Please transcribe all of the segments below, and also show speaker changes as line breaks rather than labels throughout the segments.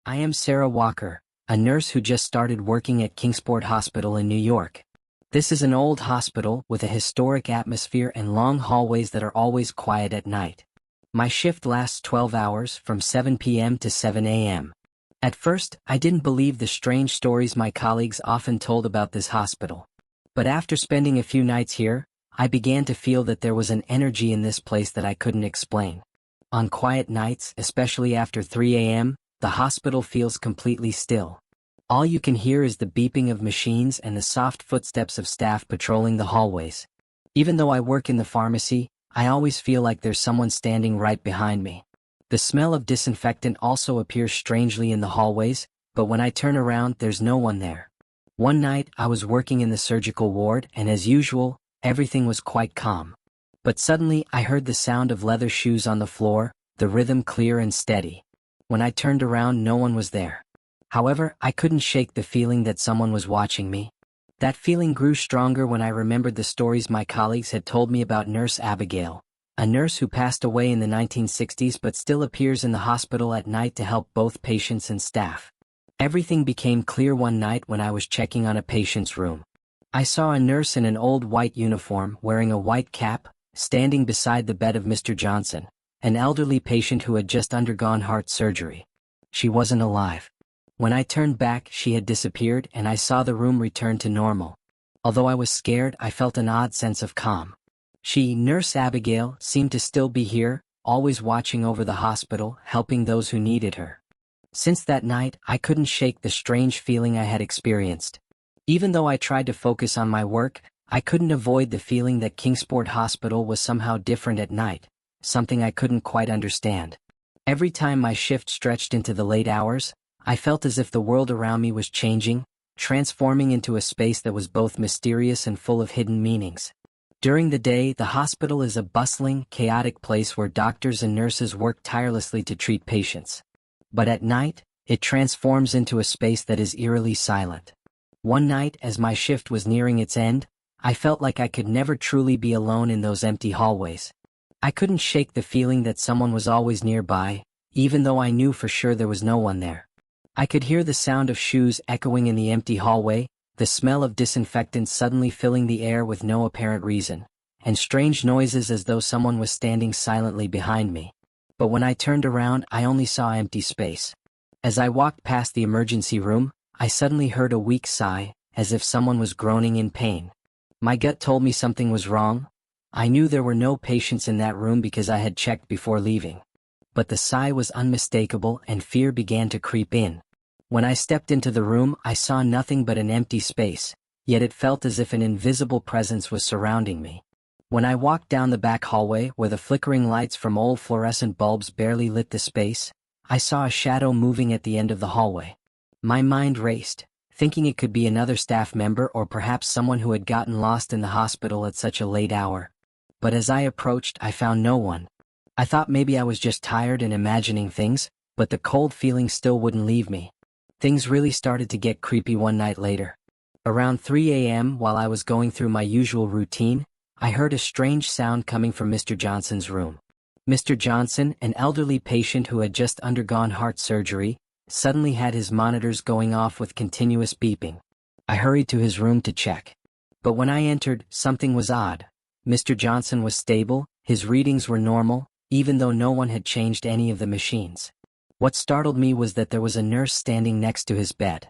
I am Sarah Walker, a nurse who just started working at Kingsport Hospital in New York. This is an old hospital with a historic atmosphere and long hallways that are always quiet at night. My shift lasts 12 hours from 7 p.m. to 7 a.m. At first, I didn't believe the strange stories my colleagues often told about this hospital. But after spending a few nights here, I began to feel that there was an energy in this place that I couldn't explain. On quiet nights, especially after 3 a.m., the hospital feels completely still. All you can hear is the beeping of machines and the soft footsteps of staff patrolling the hallways. Even though I work in the pharmacy, I always feel like there's someone standing right behind me. The smell of disinfectant also appears strangely in the hallways, but when I turn around, there's no one there. One night, I was working in the surgical ward, and as usual, everything was quite calm. But suddenly, I heard the sound of leather shoes on the floor, the rhythm clear and steady. When I turned around, no one was there. However, I couldn't shake the feeling that someone was watching me. That feeling grew stronger when I remembered the stories my colleagues had told me about Nurse Abigail, a nurse who passed away in the 1960s but still appears in the hospital at night to help both patients and staff. Everything became clear one night when I was checking on a patient's room. I saw a nurse in an old white uniform wearing a white cap, standing beside the bed of Mr. Johnson, an elderly patient who had just undergone heart surgery. She wasn't alive. When I turned back, she had disappeared and I saw the room return to normal. Although I was scared, I felt an odd sense of calm. Nurse Abigail, seemed to still be here, always watching over the hospital, helping those who needed her. Since that night, I couldn't shake the strange feeling I had experienced. Even though I tried to focus on my work, I couldn't avoid the feeling that Kingsport Hospital was somehow different at night, something I couldn't quite understand. Every time my shift stretched into the late hours, I felt as if the world around me was changing, transforming into a space that was both mysterious and full of hidden meanings. During the day, the hospital is a bustling, chaotic place where doctors and nurses work tirelessly to treat patients. But at night, it transforms into a space that is eerily silent. One night, as my shift was nearing its end, I felt like I could never truly be alone in those empty hallways. I couldn't shake the feeling that someone was always nearby, even though I knew for sure there was no one there. I could hear the sound of shoes echoing in the empty hallway, the smell of disinfectant suddenly filling the air with no apparent reason, and strange noises as though someone was standing silently behind me. But when I turned around, I only saw empty space. As I walked past the emergency room, I suddenly heard a weak sigh, as if someone was groaning in pain. My gut told me something was wrong. I knew there were no patients in that room because I had checked before leaving. But the sigh was unmistakable and fear began to creep in. When I stepped into the room, I saw nothing but an empty space, yet it felt as if an invisible presence was surrounding me. When I walked down the back hallway where the flickering lights from old fluorescent bulbs barely lit the space, I saw a shadow moving at the end of the hallway. My mind raced, thinking it could be another staff member or perhaps someone who had gotten lost in the hospital at such a late hour. But as I approached, I found no one. I thought maybe I was just tired and imagining things, but the cold feeling still wouldn't leave me. Things really started to get creepy one night later. Around 3 a.m., while I was going through my usual routine, I heard a strange sound coming from Mr. Johnson's room. Mr. Johnson, an elderly patient who had just undergone heart surgery, suddenly had his monitors going off with continuous beeping. I hurried to his room to check. But when I entered, something was odd. Mr. Johnson was stable, his readings were normal, even though no one had changed any of the machines. What startled me was that there was a nurse standing next to his bed.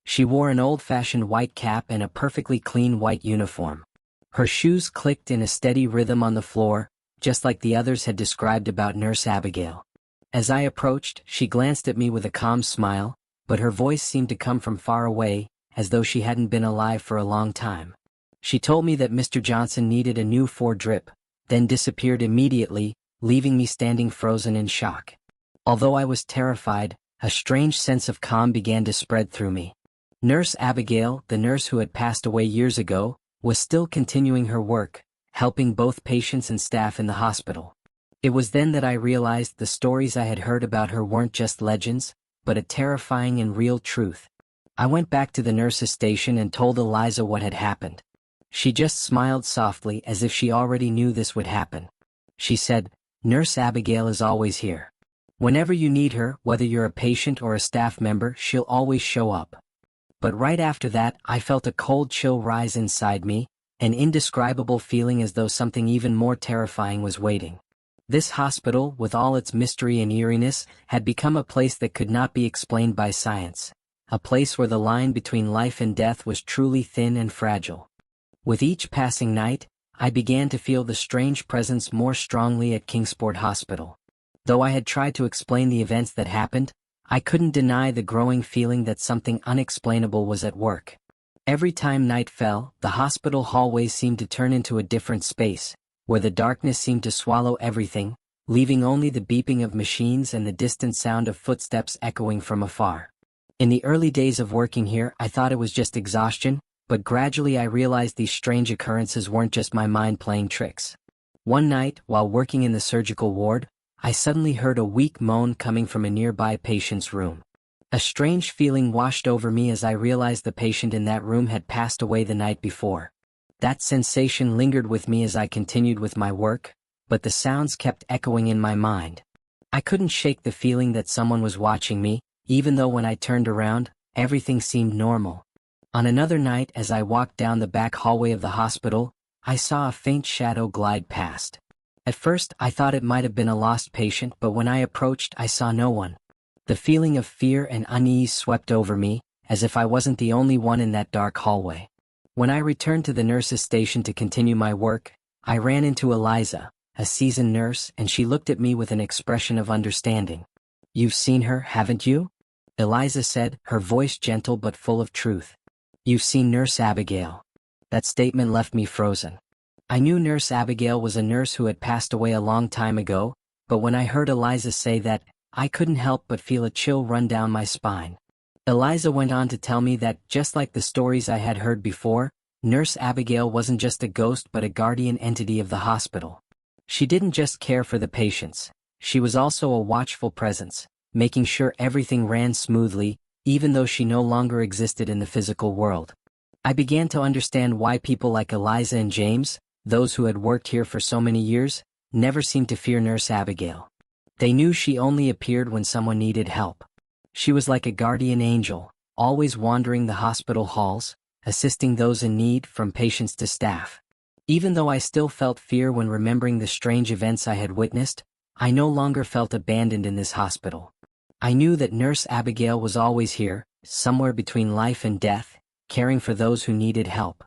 She wore an old-fashioned white cap and a perfectly clean white uniform. Her shoes clicked in a steady rhythm on the floor, just like the others had described about Nurse Abigail. As I approached, she glanced at me with a calm smile, but her voice seemed to come from far away, as though she hadn't been alive for a long time. She told me that Mr. Johnson needed a new 4-drip, then disappeared immediately, leaving me standing frozen in shock. Although I was terrified, a strange sense of calm began to spread through me. Nurse Abigail, the nurse who had passed away years ago, was still continuing her work, helping both patients and staff in the hospital. It was then that I realized the stories I had heard about her weren't just legends, but a terrifying and real truth. I went back to the nurse's station and told Eliza what had happened. She just smiled softly as if she already knew this would happen. She said, "Nurse Abigail is always here. Whenever you need her, whether you're a patient or a staff member, she'll always show up. But right after that, I felt a cold chill rise inside me, an indescribable feeling as though something even more terrifying was waiting. This hospital, with all its mystery and eeriness, had become a place that could not be explained by science, a place where the line between life and death was truly thin and fragile. With each passing night, I began to feel the strange presence more strongly at Kingsport Hospital. Though I had tried to explain the events that happened, I couldn't deny the growing feeling that something unexplainable was at work. Every time night fell, the hospital hallways seemed to turn into a different space, where the darkness seemed to swallow everything, leaving only the beeping of machines and the distant sound of footsteps echoing from afar. In the early days of working here, I thought it was just exhaustion, but gradually I realized these strange occurrences weren't just my mind playing tricks. One night, while working in the surgical ward, I suddenly heard a weak moan coming from a nearby patient's room. A strange feeling washed over me as I realized the patient in that room had passed away the night before. That sensation lingered with me as I continued with my work, but the sounds kept echoing in my mind. I couldn't shake the feeling that someone was watching me, even though when I turned around, everything seemed normal. On another night, as I walked down the back hallway of the hospital, I saw a faint shadow glide past. At first, I thought it might have been a lost patient, but when I approached, I saw no one. The feeling of fear and unease swept over me, as if I wasn't the only one in that dark hallway. When I returned to the nurse's station to continue my work, I ran into Eliza, a seasoned nurse, and she looked at me with an expression of understanding. "You've seen her, haven't you?" Eliza said, her voice gentle but full of truth. "You've seen Nurse Abigail." That statement left me frozen. I knew Nurse Abigail was a nurse who had passed away a long time ago, but when I heard Eliza say that, I couldn't help but feel a chill run down my spine. Eliza went on to tell me that, just like the stories I had heard before, Nurse Abigail wasn't just a ghost but a guardian entity of the hospital. She didn't just care for the patients, she was also a watchful presence, making sure everything ran smoothly, even though she no longer existed in the physical world. I began to understand why people like Eliza and James, those who had worked here for so many years, never seemed to fear Nurse Abigail. They knew she only appeared when someone needed help. She was like a guardian angel, always wandering the hospital halls, assisting those in need, from patients to staff. Even though I still felt fear when remembering the strange events I had witnessed, I no longer felt abandoned in this hospital. I knew that Nurse Abigail was always here, somewhere between life and death, caring for those who needed help.